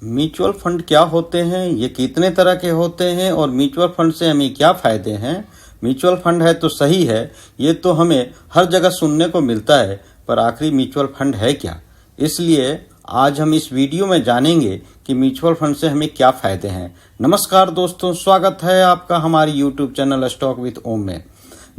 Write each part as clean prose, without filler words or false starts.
Mutual fund क्या होते हैं, ये कितने तरह के होते हैं और म्यूचुअल फंड से हमें क्या फ़ायदे हैं। म्यूचुअल फंड है तो सही है, ये तो हमें हर जगह सुनने को मिलता है, पर आखिर म्यूचुअल फंड है क्या। इसलिए आज हम इस वीडियो में जानेंगे कि म्यूचुअल फंड से हमें क्या फ़ायदे हैं। नमस्कार दोस्तों, स्वागत है आपका हमारी यूट्यूब चैनल स्टॉक विद ओम में।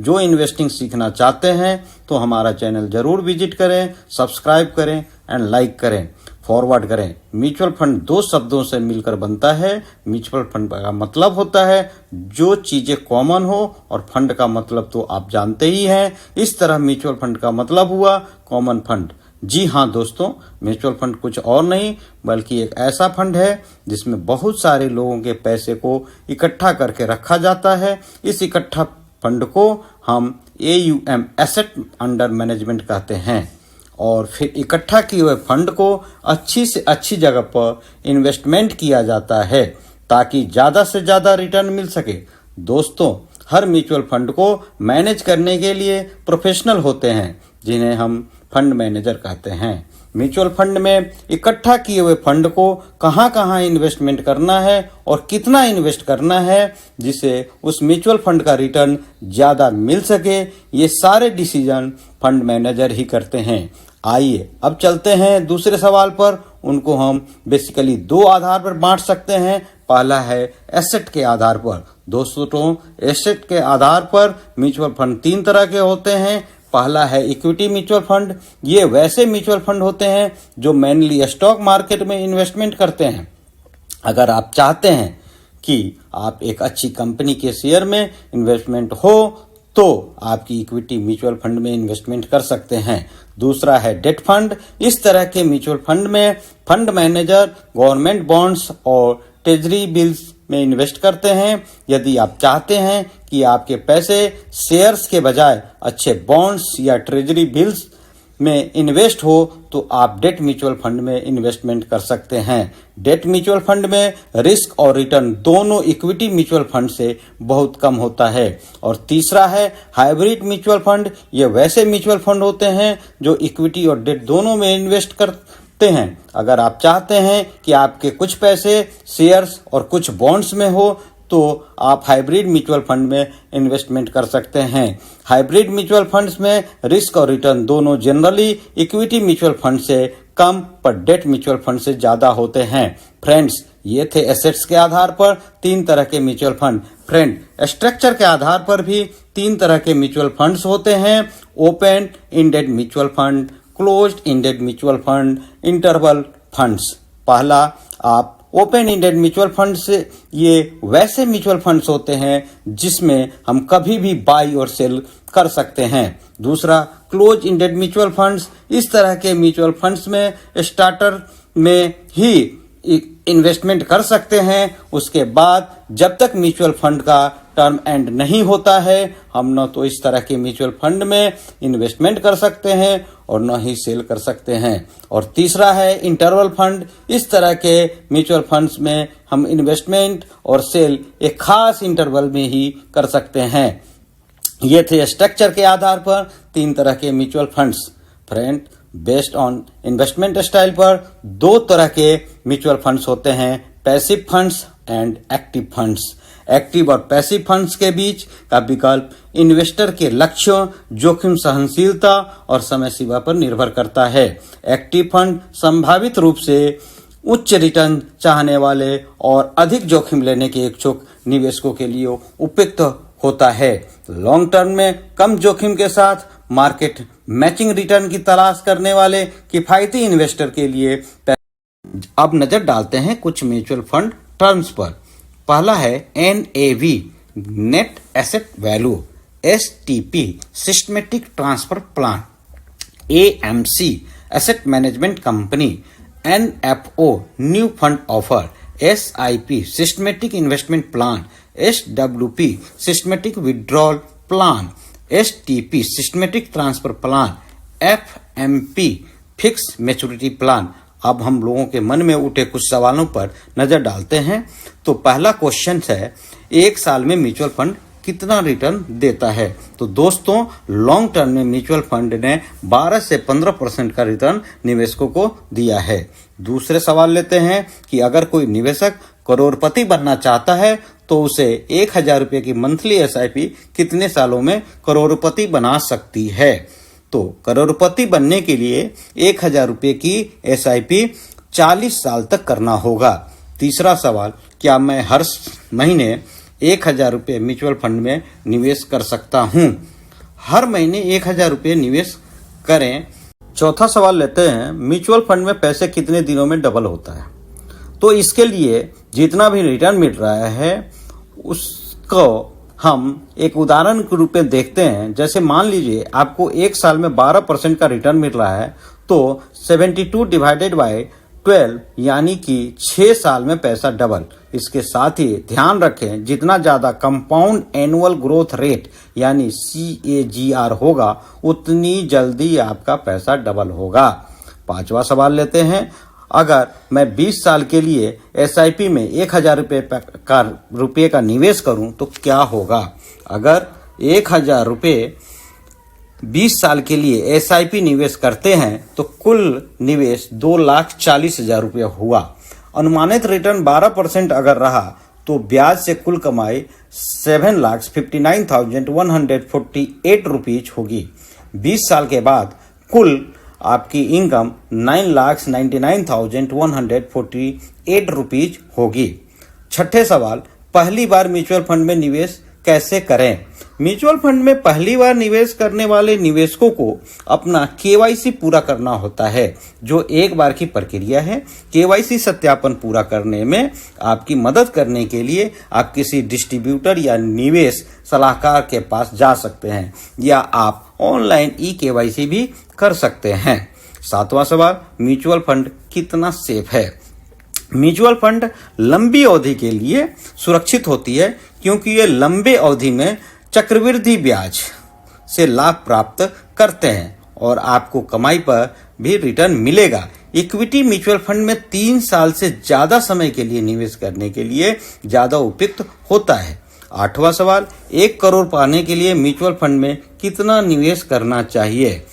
जो इन्वेस्टिंग सीखना चाहते हैं तो हमारा चैनल जरूर विजिट करें, सब्सक्राइब करें एंड लाइक करें, फॉरवर्ड करें। म्यूचुअल फंड दो शब्दों से मिलकर बनता है। म्यूचुअल फंड का मतलब होता है जो चीजें कॉमन हो, और फंड का मतलब तो आप जानते ही हैं। इस तरह म्यूचुअल फंड का मतलब हुआ कॉमन फंड। जी हाँ दोस्तों, म्यूचुअल फंड कुछ और नहीं बल्कि एक ऐसा फंड है जिसमें बहुत सारे लोगों के पैसे को इकट्ठा करके रखा जाता है। इस इकट्ठा फंड को हम AUM एसेट अंडर मैनेजमेंट कहते हैं, और फिर इकट्ठा किए हुए फंड को अच्छी से अच्छी जगह पर इन्वेस्टमेंट किया जाता है ताकि ज़्यादा से ज़्यादा रिटर्न मिल सके। दोस्तों, हर म्यूचुअल फंड को मैनेज करने के लिए प्रोफेशनल होते हैं जिन्हें हम फंड मैनेजर कहते हैं। म्यूचुअल फंड में इकट्ठा किए हुए फंड को कहाँ कहाँ इन्वेस्टमेंट करना है और कितना इन्वेस्ट करना है जिससे उस म्यूचुअल फंड का रिटर्न ज़्यादा मिल सके, ये सारे डिसीजन फंड मैनेजर ही करते हैं। आइए अब चलते हैं दूसरे सवाल पर। उनको हम बेसिकली दो आधार पर बांट सकते हैं। पहला है एसेट के आधार पर। दोस्तों, एसेट के आधार पर म्यूचुअल फंड तीन तरह के होते हैं। पहला है इक्विटी म्यूचुअल फंड। ये वैसे म्यूचुअल फंड होते हैं जो मेनली स्टॉक मार्केट में इन्वेस्टमेंट करते हैं। अगर आप चाहते हैं कि आप एक अच्छी कंपनी के शेयर में इन्वेस्टमेंट हो तो आपकी इक्विटी म्यूचुअल फंड में इन्वेस्टमेंट कर सकते हैं। दूसरा है डेट फंड। इस तरह के म्यूचुअल फंड में फंड मैनेजर गवर्नमेंट बॉन्ड्स और ट्रेजरी बिल्स में इन्वेस्ट करते हैं। यदि आप चाहते हैं कि आपके पैसे शेयर्स के बजाय अच्छे बॉन्ड्स या ट्रेजरी बिल्स में इन्वेस्ट हो तो आप डेट म्यूचुअल फंड में इन्वेस्टमेंट कर सकते हैं। डेट म्यूचुअल फंड में रिस्क और रिटर्न दोनों इक्विटी म्यूचुअल फंड से बहुत कम होता है। और तीसरा है हाइब्रिड म्यूचुअल फंड। ये वैसे म्यूचुअल फंड होते हैं जो इक्विटी और डेट दोनों में इन्वेस्ट करते हैं। अगर आप चाहते हैं कि आपके कुछ पैसे शेयर्स और कुछ बॉन्ड्स में हो तो आप हाइब्रिड म्यूचुअल फंड में इन्वेस्टमेंट कर सकते हैं। हाइब्रिड म्यूचुअल फंड्स में रिस्क और रिटर्न दोनों जनरली इक्विटी म्यूचुअल फंड से कम पर डेट म्यूचुअल फंड से ज़्यादा होते हैं। फ्रेंड्स, ये थे एसेट्स के आधार पर तीन तरह के म्यूचुअल फंड। फ्रेंड, स्ट्रक्चर के आधार पर भी तीन तरह के म्यूचुअल फंड्स होते हैं। Open ended mutual fund, closed ended mutual fund, interval funds. पहला आप ओपन इंडेड म्यूचुअल फंड से, ये वैसे म्यूचुअल फंड्स होते हैं जिसमें हम कभी भी बाई और सेल कर सकते हैं। दूसरा क्लोज इंडेड म्यूचुअल फंड्स। इस तरह के म्यूचुअल फंड्स में स्टार्टर में ही इन्वेस्टमेंट कर सकते हैं। उसके बाद जब तक म्यूचुअल फंड का टर्म एंड नहीं होता है हम न तो इस तरह के म्यूचुअल फंड में इन्वेस्टमेंट कर सकते हैं और न ही सेल कर सकते हैं। और तीसरा है इंटरवल फंड। इस तरह के म्यूचुअल फंड्स में हम इन्वेस्टमेंट और सेल एक खास इंटरवल में ही कर सकते हैं। ये थे स्ट्रक्चर के आधार पर तीन तरह के mutual funds. Friend, based on investment style पर दो तरह के म्यूचुअल फंड्स होते हैं, passive funds and active funds. Active और पैसिव फंड्स के बीच का विकल्प इन्वेस्टर के लक्ष्यों, जोखिम सहनशीलता और समय सीमा पर निर्भर करता है। एक्टिव फंड संभावित रूप से उच्च रिटर्न चाहने वाले और अधिक जोखिम लेने के इच्छुक निवेशकों के लिए उपयुक्त होता है। लॉन्ग टर्म में कम जोखिम के साथ मार्केट मैचिंग रिटर्न की तलाश करने वाले किफायती इन्वेस्टर के लिए। अब नजर डालते हैं कुछ म्यूचुअल फंड टर्म्स पर। पहला है NAV net asset value, STP systematic transfer plan, AMC asset management company, NFO new fund offer, SIP systematic investment plan, SWP systematic withdrawal plan, STP systematic transfer plan, FMP fix maturity plan. अब हम लोगों के मन में उठे कुछ सवालों पर नजर डालते हैं। तो पहला क्वेश्चन है, एक साल में म्यूचुअल फंड कितना रिटर्न देता है। तो दोस्तों, लॉन्ग टर्म में म्यूचुअल फंड ने 12 से 15% का रिटर्न निवेशकों को दिया है। दूसरे सवाल लेते हैं कि अगर कोई निवेशक करोड़पति बनना चाहता है तो उसे 1000 रुपये की मंथली एसआईपी कितने सालों में करोड़पति बना सकती है। तो करोड़पति बनने के लिए 1000 रुपये की एसआईपी 40 साल तक करना होगा। तीसरा सवाल, क्या मैं हर महीने 1000 रुपये म्यूचुअल फंड में निवेश कर सकता हूँ? हर महीने 1000 रुपये निवेश करें। चौथा सवाल लेते हैं, म्यूचुअल फंड में पैसे कितने दिनों में डबल होता है? तो इसके लिए जितना भी रिटर्न मिल रहा है उसको हम एक उदाहरण के रूप में देखते हैं। जैसे मान लीजिए आपको एक साल में 12% का रिटर्न मिल रहा है, तो 72 डिवाइडेड बाय 12 यानी कि 6 साल में पैसा डबल। इसके साथ ही ध्यान रखें, जितना ज़्यादा कंपाउंड एनुअल ग्रोथ रेट यानी CAGR होगा उतनी जल्दी आपका पैसा डबल होगा। पांचवा सवाल लेते हैं, अगर मैं 20 साल के लिए SIP में 1000 रुपये का निवेश करूं तो क्या होगा? अगर 1000 रुपये 20 साल के लिए SIP निवेश करते हैं तो कुल निवेश 2,40,000 रुपये हुआ। अनुमानित रिटर्न 12% अगर रहा तो ब्याज से कुल कमाई 7,59,148 रुपीज होगी। 20 साल के बाद कुल आपकी इनकम 9,99,148 रुपीज होगी। छठे सवाल, पहली बार म्यूचुअल फंड में निवेश कैसे करें? म्यूचुअल फंड में पहली बार निवेश करने वाले निवेशकों को अपना KYC पूरा करना होता है, जो एक बार की प्रक्रिया है। KYC सत्यापन पूरा करने में आपकी मदद करने के लिए आप किसी डिस्ट्रीब्यूटर या निवेश सलाहकार के पास जा सकते हैं, या आप ऑनलाइन KYC भी कर सकते हैं। सातवां सवाल, म्यूचुअल फंड कितना सेफ है? म्यूचुअल फंड लंबी अवधि के लिए सुरक्षित होती है, क्योंकि ये लंबे अवधि में चक्रवृद्धि ब्याज से लाभ प्राप्त करते हैं और आपको कमाई पर भी रिटर्न मिलेगा। इक्विटी म्यूचुअल फंड में 3 साल से ज्यादा समय के लिए निवेश करने के लिए ज्यादा उपयुक्त होता है। आठवां सवाल, 1 करोड़ पाने के लिए म्यूचुअल फंड में कितना निवेश करना चाहिए?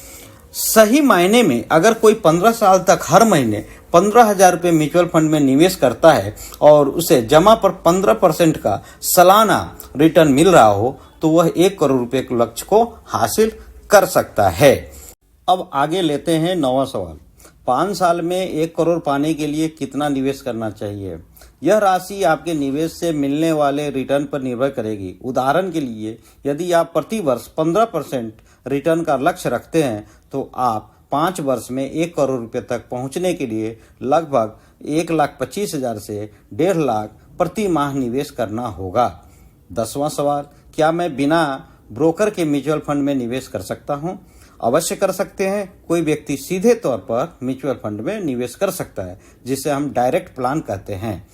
सही मायने में अगर कोई 15 साल तक हर महीने 15,000 रुपये म्यूचुअल फंड में निवेश करता है और उसे जमा पर 15% का सालाना रिटर्न मिल रहा हो तो वह 1 करोड़ रुपये के लक्ष्य को हासिल कर सकता है। अब आगे लेते हैं 9वां सवाल, 5 साल में 1 करोड़ पाने के लिए कितना निवेश करना चाहिए? यह राशि आपके निवेश से मिलने वाले रिटर्न पर निर्भर करेगी। उदाहरण के लिए, यदि आप प्रति वर्ष 15% रिटर्न का लक्ष्य रखते हैं तो आप 5 वर्ष में 1 करोड़ रुपये तक पहुंचने के लिए लगभग 1,25,000 से 1.5 लाख प्रति माह निवेश करना होगा। 10वां सवाल, क्या मैं बिना ब्रोकर के म्यूचुअल फंड में निवेश कर सकता हूं? अवश्य कर सकते हैं। कोई व्यक्ति सीधे तौर पर म्यूचुअल फंड में निवेश कर सकता है, जिसे हम डायरेक्ट प्लान कहते हैं।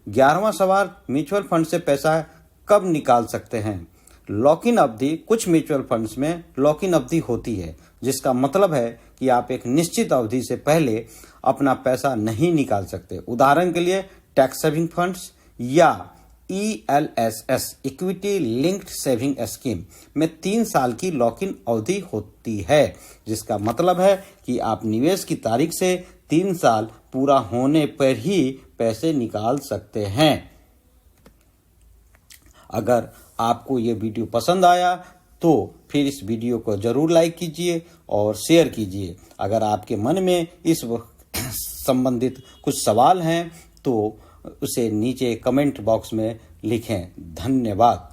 11वां सवाल, म्यूचुअल फंड से पैसा कब निकाल सकते हैं? लॉक इन अवधि, कुछ म्यूचुअल फंड्स में लॉक इन अवधि होती है, जिसका मतलब है कि आप एक निश्चित अवधि से पहले अपना पैसा नहीं निकाल सकते। उदाहरण के लिए टैक्स सेविंग फंड्स या ELSS equity linked saving scheme में 3 साल की लॉक इन अवधि होती है, जिसका मतलब है कि आप निवेश की तारीख से 3 साल पूरा होने पर ही पैसे निकाल सकते हैं। अगर आपको ये वीडियो पसंद आया तो फिर इस वीडियो को जरूर लाइक कीजिए और शेयर कीजिए। अगर आपके मन में इस संबंधित कुछ सवाल हैं तो उसे नीचे कमेंट बॉक्स में लिखें। धन्यवाद।